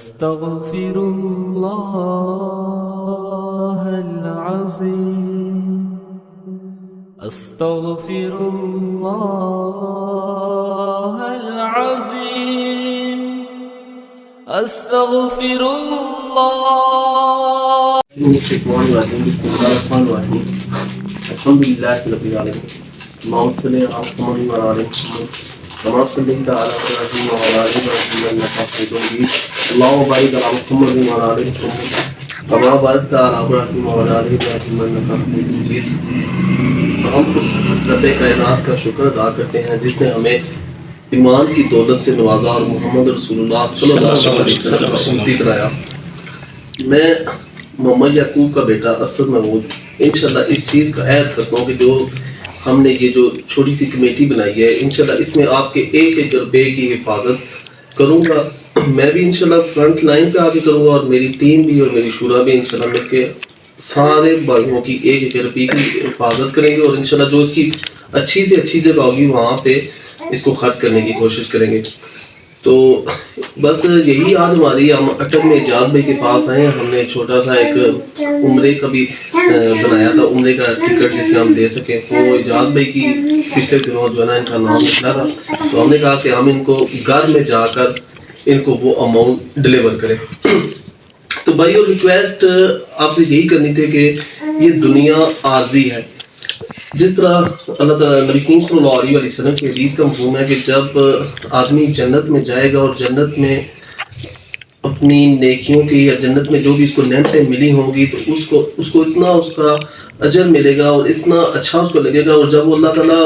أستغفر الله العظيم أستغفر الله العظيم أستغفر الله. الحمد لله رب العالمين. اللهم صل على محمد وعلى آل محمد كما صليت على إبراهيم وعلى آل إبراهيم إنك حميد مجيد. اللهم بارك على محمد وعلى آل محمد كما باركت على إبراهيم وعلى آل إبراهيم إنك حميد مجيد. ہم اس رب کائنات کا شکر ادا کرتے ہیں جس نے ہمیں ایمان کی دولت سے نوازا اور محمد رسول اللہ صلی اللہ علیہ وسلم کا امتی بنایا. میں محمد یعقوب کا بیٹا اسد محمود انشاءاللہ اس چیز کا عہد کرتا ہوں کہ جو ہم نے یہ جو چھوٹی سی کمیٹی بنائی ہے انشاءاللہ اس میں آپ کے ایک ایک روپے کی حفاظت کروں گا. میں بھی انشاءاللہ فرنٹ لائن پہ آگے کروں گا اور میری ٹیم بھی اور میری شورا بھی انشاءاللہ مل کے سارے بھائیوں کی ایک ایک روپے کی حفاظت کریں گے اور انشاءاللہ جو اس کی اچھی سے اچھی جگہ ہوگی وہاں پہ اس کو خرچ کرنے کی کوشش کریں گے. تو بس یہی آج ہماری ہم اٹک میں اجاز بھائی کے پاس آئے ہیں. ہم نے چھوٹا سا ایک عمرے کا بھی بنایا تھا, عمرے کا ٹکٹ جس میں ہم دے سکیں. وہ اجاز بھائی کی پچھلے دنوں جو ہے نا ان کا نام نکلا تھا تو ہم نے کہا کہ ہم ان کو گھر میں جا کر ان کو وہ اماؤنٹ ڈلیور کریں. تو بھائی اور ریکویسٹ آپ سے یہی کرنی تھی کہ یہ دنیا عارضی ہے. جس طرح اللہ تعالیٰ نبی کریم صلی اللہ علیہ وسلم کی حدیث کا مفہوم ہے کہ جب آدمی جنت میں جائے گا اور جنت میں اپنی نیکیوں کی یا جنت میں جو بھی اس کو نعمتیں ملی ہوں گی تو اس کو اتنا اس کا اجر ملے گا اور اتنا اچھا اس کو لگے گا. اور جب وہ اللہ تعالیٰ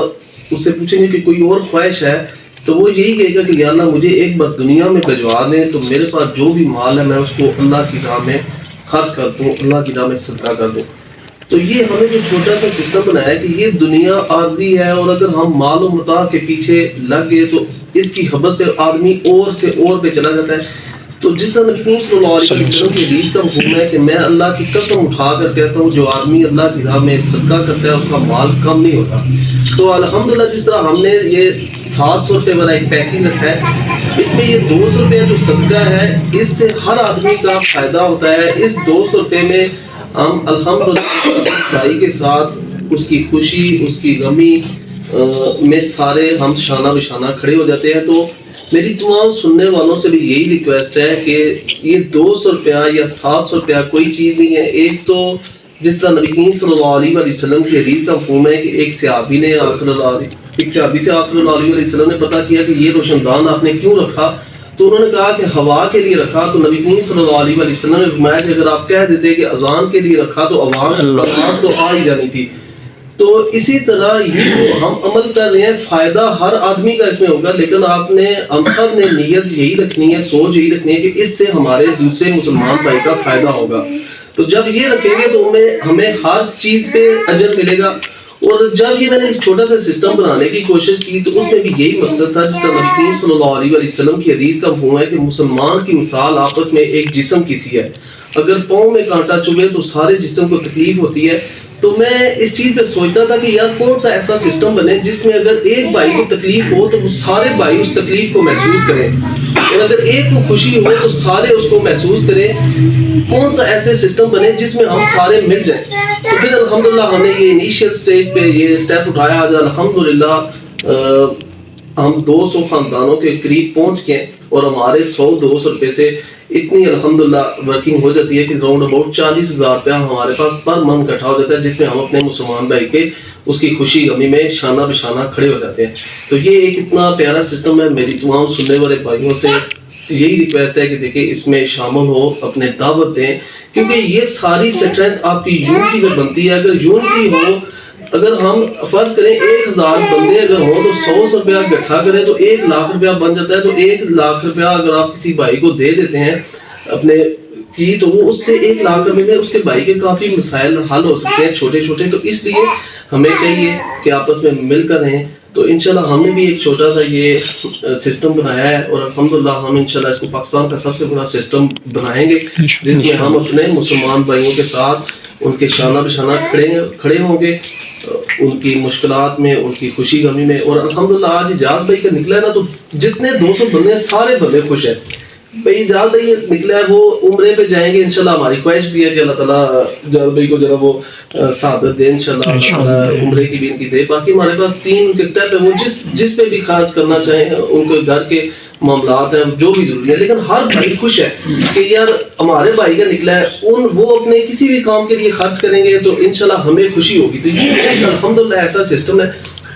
اس سے پوچھیں گے کہ کوئی اور خواہش ہے تو وہ یہی کہے گا کہ یا اللہ مجھے ایک بار دنیا میں بھجوا دیں تو میرے پاس جو بھی مال ہے میں اس کو اللہ کی راہ میں خرچ کر دوں, اللہ کی راہ میں صدقہ کر دوں. تو یہ ہمیں جو چھوٹا سا سسٹم بنایا ہے کہ یہ دنیا عارضی ہے اور اگر ہم مال و متاع کے پیچھے لگ گئے تو اس کی حبس پہ آدمی اور سے اور پہ چلا جاتا ہے. تو جس طرح نبی کریم صلی اللہ علیہ وسلم کی حدیث کا مفہوم ہے کہ میں اللہ کی قسم اٹھا کر کہتا ہوں جو آدمی اللہ کی راہ میں صدقہ کرتا ہے اس کا مال کم نہیں ہوتا. تو الحمدللہ جس طرح ہم نے یہ 700 روپے والا ایک پیکنگ رکھا ہے اس میں یہ 200 روپے جو صدقہ ہے اس سے ہر آدمی کا فائدہ ہوتا ہے. اس 200 روپے میں ہم الحمدللہ بھائی کے ساتھ اس کی خوشی اس کی غمی میں سارے ہم شانہ بشانہ کھڑے ہو جاتے ہیں. تو میری تمام سننے والوں سے بھی یہی ریکویسٹ ہے کہ یہ 200 روپیہ یا 700 روپیہ کوئی چیز نہیں ہے. ایک تو جس طرح نبی کریم صلی اللہ علیہ وسلم کی حدیث کا مفہوم ہے کہ ایک صحابی سے آپ صلی اللہ علیہ وسلم نے پتہ کیا کہ یہ روشن دان آپ نے کیوں رکھا تو انہوں نے کہا کہ ہوا کے لیے رکھا. تو نبی کریم صلی اللہ علیہ وسلم نے فرمایا کہ اگر آپ کہہ دیتے کہ اذان کے لیے رکھا تو اذان تو آ ہی جانی تھی. تو اسی طرح یہ جو ہم عمل کر رہے ہیں فائدہ ہر آدمی کا اس میں ہوگا لیکن ہم سب نے نیت یہی رکھنی ہے, سوچ یہی رکھنی ہے کہ اس سے ہمارے دوسرے مسلمان بھائی کا فائدہ ہوگا. تو جب یہ رکھیں گے تو ہمیں ہر چیز پہ اجر ملے گا. اور جب یہ میں نے ایک چھوٹا سا سسٹم بنانے کی کوشش کی تو اس میں بھی یہی مقصد تھا جس طرح نبی کریم صلی اللہ علیہ وسلم کی حدیث کا مفہوم ہے کہ مسلمان کی مثال آپس میں ایک جسم کی سی ہے. اگر پاؤں میں کانٹا چبھے تو سارے جسم کو تکلیف ہوتی ہے. تو میں اس چیز پہ سوچتا تھا کہ یار کون سا ایسا سسٹم بنے جس میں اگر ایک بھائی کو تکلیف ہو تو وہ سارے بھائی اس تکلیف کو محسوس کریں اور اگر ایک کو خوشی ہو تو سارے اس کو محسوس کریں. کون سا ایسے سسٹم بنے جس میں ہم سارے مل جائیں. تو پھر الحمدللہ ہم نے یہ انیشیل سٹیج پہ یہ سٹیپ اٹھایا. آج الحمدللہ ہم 200 خاندانوں کے قریب پہنچ گئے اور ہمارے 100-200 روپے سے اتنی الحمدللہ ورکنگ ہو جاتی ہے کہ راؤنڈ اباؤٹ 40,000 روپیہ ہمارے پاس پر منتھ اکٹھا ہو جاتا ہے جس میں ہم اپنے مسلمان بھائی کے اس کی خوشی غمی میں شانہ بشانہ کھڑے ہو جاتے ہیں. تو یہ ایک اتنا پیارا سسٹم ہے. میری تمام سننے والے بھائیوں سے یہی ریکویسٹ ہے کہ دیکھیں اس میں شامل ہو, اپنے دعوت دیں کیونکہ یہ ساری سٹرینتھ آپ کی یونٹی میں بنتی ہے. اگر یونٹی ہو, اگر ہم فرض کریں 1000 بندے اگر ہوں تو 100 روپیہ اکٹھا کریں تو 1 لاکھ روپیہ بن جاتا ہے. تو 1 لاکھ روپیہ اگر آپ کسی بھائی کو دے دیتے ہیں اپنے کی تو وہ اس سے 1 لاکھ روپے میں اس کے بھائی کے کافی مسائل حل ہو سکتے ہیں چھوٹے چھوٹے. تو اس لیے ہمیں چاہیے کہ آپس میں مل کر رہیں. تو انشاءاللہ ہم نے بھی ایک چھوٹا سا یہ سسٹم بنایا ہے اور الحمدللہ ہم انشاءاللہ اس کو پاکستان کا سب سے بڑا سسٹم بنائیں گے جس میں ہم اپنے مسلمان بھائیوں کے ساتھ ان کے شانہ بشانہ کھڑے ہوں گے ان کی مشکلات میں, ان کی خوشی غمی میں. اور الحمدللہ آج اجاز بھائی کا نکلا ہے نا تو جتنے 200 بندے ہیں سارے بندے خوش ہیں. بھائی جہاں بھائی نکلا ہے وہ عمرے پہ جائیں گے انشاءاللہ. ہماری خواہش بھی ہے کہ اللہ تعالیٰ جہاں بھائی کو وہ سعادت دے انشاءاللہ, عمرے کی بھی ان کی دے. باقی ہمارے پاس 3 کے اسٹیپ ہے, وہ جس پہ بھی خرچ کرنا چاہیں, ان کے گھر کے معاملات ہیں جو بھی ضروری ہے, لیکن ہر بھائی خوش ہے کہ یار ہمارے بھائی کا نکلا ہے, وہ اپنے کسی بھی کام کے لیے خرچ کریں گے تو انشاءاللہ ہمیں خوشی ہوگی. تو یہ الحمدللہ ایسا سسٹم ہے.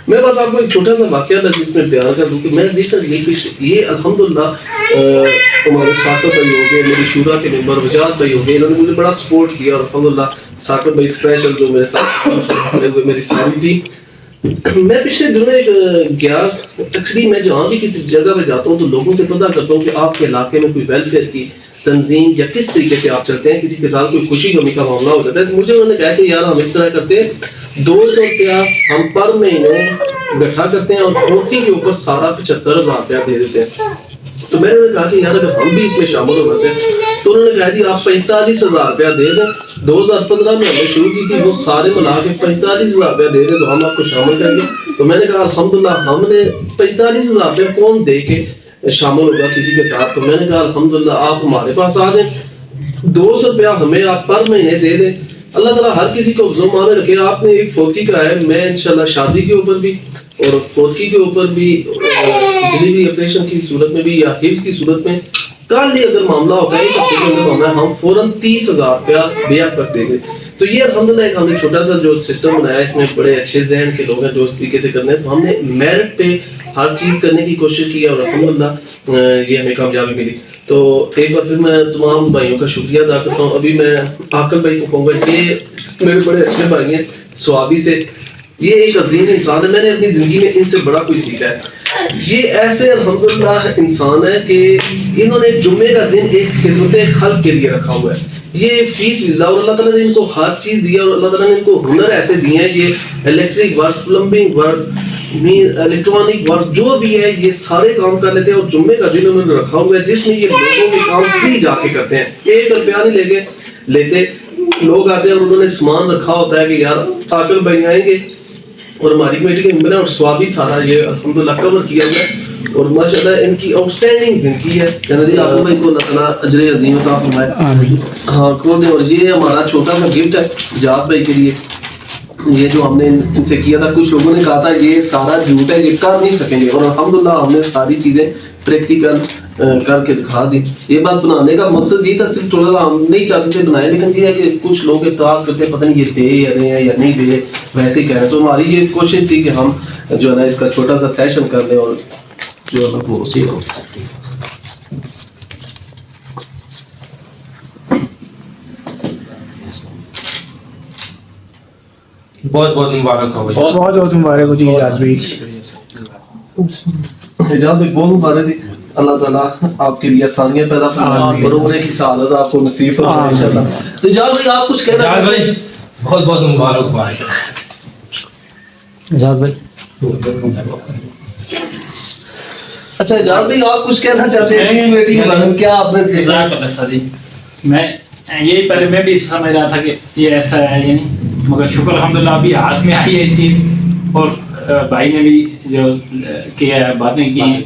میں بس آپ کو ایک چھوٹا سا واقعہ جس میں بیان کر دوں کہ میں یہ الحمدللہ ہمارے ثاقب بھائی ہو گئے, میری شورا کے ممبر وجاہت بھائی ہو گئے, انہوں نے مجھے بڑا سپورٹ کیا, اور الحمدللہ ثاقب بھائی اسپیشل جو میرے ساتھ کھڑے ہوئے میری ساری ٹیم. میں پچھلے دنوں گیا, ایکچولی میں جہاں بھی کسی جگہ پہ جاتا ہوں تو لوگوں سے پتہ کرتا ہوں کہ آپ کے علاقے میں کوئی ویلفیئر کی تنظیم یا کس طریقے سے آپ چلتے ہیں, کسی کے ساتھ کوئی خوشی غمی کا معاملہ ہو جاتا ہے. تو مجھے انہوں نے کہا کہ یار ہم اس طرح کرتے ہیں, 200 روپیہ ہم پر مہینے اکٹھا کرتے ہیں اور کھوتی کے اوپر سارا 75,000 روپیہ دے دیتے ہیں. تو میں نے کہا کہ یار اگر ہم بھی اس میں شامل ہونا چاہیں, تو انہوں نے کہا جی آپ 45,000 روپیہ دے دیں. 2015 میں ہم نے شروع کی تھی, وہ سارے ملا کے 45,000 روپیہ دے دیں تو ہم آپ کو شامل کریں گے. تو میں نے کہا الحمدللہ ہم نے 45,000 روپیہ کون دے کے شامل ہوگا کسی کے ساتھ. تو میں نے کہا الحمدللہ آپ ہمارے پاس آ جائیں, 200 روپیہ ہمیں آپ پر مہینے دے دیں. اللہ تعالیٰ ہر کسی کو افزو مانے رکھے. آپ نے ایک فوتگی کرایا ہے, میں انشاءاللہ شادی کے اوپر بھی اور فوتگی کے اوپر بھی, ڈلیوری آپریشن کی صورت میں بھی یا حفظ کی صورت میں, کل ہی اگر معاملہ ہوتا ہے ایک ہفتے کے اندر معاملہ, ہم فوراً 30,000 روپیہ بے عقد کر دیں گے. تو یہ الحمدللہ ایک ہم نے چھوٹا سا جو سسٹم بنایا ہے, اس میں بڑے اچھے ذہن کے لوگ ہیں جو اس طریقے سے کرنے ہیں. تو ہم نے میرٹ پہ ہر چیز کرنے کی کوشش کی اور الحمدللہ یہ ہمیں کامیابی ملی. تو ایک بار پھر میں تمام بھائیوں کا شکریہ ادا کرتا ہوں. ابھی میں عاقل بھائی کو کہوں گا, یہ میرے بڑے اچھے بھائی ہیں سوابی سے, یہ ایک عظیم انسان ہے. میں نے اپنی زندگی میں ان سے بڑا کچھ سیکھا ہے. یہ ایسے الحمدللہ انسان ہے کہ انہوں نے جمعے کا دن ایک خدمت خلق کے لیے رکھا ہوا ہے. یہ فیس اللہ, اور اللہ تعالیٰ نے ان کو ہر چیز دیا, اور اللہ تعالیٰ نے ان کو ہنر ایسے دیے ہیں. یہ electric works, plumbing works, electronic work جو بھی ہے یہ سارے کام کر لیتے ہیں. اور جمعے کا دن انہوں نے رکھا ہوا ہے جس میں یہ لوگوں کے کام فری جا کے کرتے ہیں. 1 روپیہ نہیں لیتے. لوگ آتے ہیں اور انہوں نے سامان رکھا ہوتا ہے کہ یار عاقل بھائی آئیں گے اور ہماری کمیٹی کے ممبر ہیں, اور سوابی سارا یہ الحمدللہ کور کیا ہوا ہے. اور ماشاءاللہ ان کی آؤٹ اسٹینڈنگ زندگی ہے. جنرلی عاقل بھائی کو اللہ تعالیٰ اجر عظیم عطا فرمائے. ہاں کھول دیں. اور یہ ہمارا چھوٹا سا گفٹ ہے جہاد بھائی کے لیے, یہ جو ہم نے ان سے کیا تھا. کچھ لوگوں نے کہا تھا یہ سارا جھوٹ ہے, یہ کر نہیں سکیں گے, اور الحمدللہ ہم نے ساری چیزیں پریکٹیکل کر کے دکھا دی. یہ بس بنانے کا مقصد یہ تھا, صرف تھوڑا سا ہم نہیں چاہتے تھے بنائے, لیکن یہ ہے کہ کچھ لوگ اعتراض کرتے ہیں پتہ نہیں یہ دے یا نہیں ہے یا نہیں دے, ویسے ہی کہہ رہے ہیں. تو ہماری یہ کوشش تھی کہ ہم جو ہے نا اس کا چھوٹا سا سیشن کر لیں اور جو ہے نا وہ اسی ہو. بہت بہت مبارک ہو. بہت بہت مبارک ہو جی اعجاز بھائی. اعجاز بھائی بہت مبارک جی. اللہ تعالیٰ آپ کے لیے آسانیاں پیدا فرمائے اور عمرے کی سعادت آپ کو نصیب فرمائے انشاءاللہ. تو اعجاز بھائی آپ کچھ کہنا اعجاز بھائی بہت بہت مبارک ہو. اعجاز بھائی اچھا اعجاز بھائی آپ کچھ کہنا چاہتے ہیں اس میٹنگ کے بارے میں؟ کیا آپ نے جزاک اللہ سر. میں یہی پہلے میں بھی سمجھ رہا تھا کہ یہ ایسا ہے یا نہیں, مگر شکر الحمدللہ ابھی ہاتھ میں آئی ہے چیز, اور بھائی نے بھی جو کیا ہے باتیں کی ہیں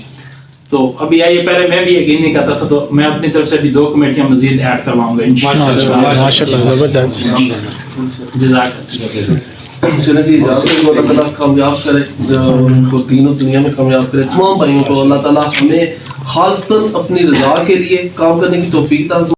تو ابھی آئیے. پہلے میں بھی یقین نہیں کرتا تھا, تو میں اپنی طرف سے بھی 2 کمیٹیاں مزید ایڈ کرواؤں گا انشاءاللہ. ماشاءاللہ زبردست. جزاک اللہ. چلیں جی, اعجاز کو اللہ تعالیٰ کامیاب کرے, ان کو دین و دنیا میں کامیاب کرے. تمام بھائیوں کو اللہ تعالیٰ ہمیں خالصتاً اپنی رضا کے لیے کام کرنے کی توفیق عطا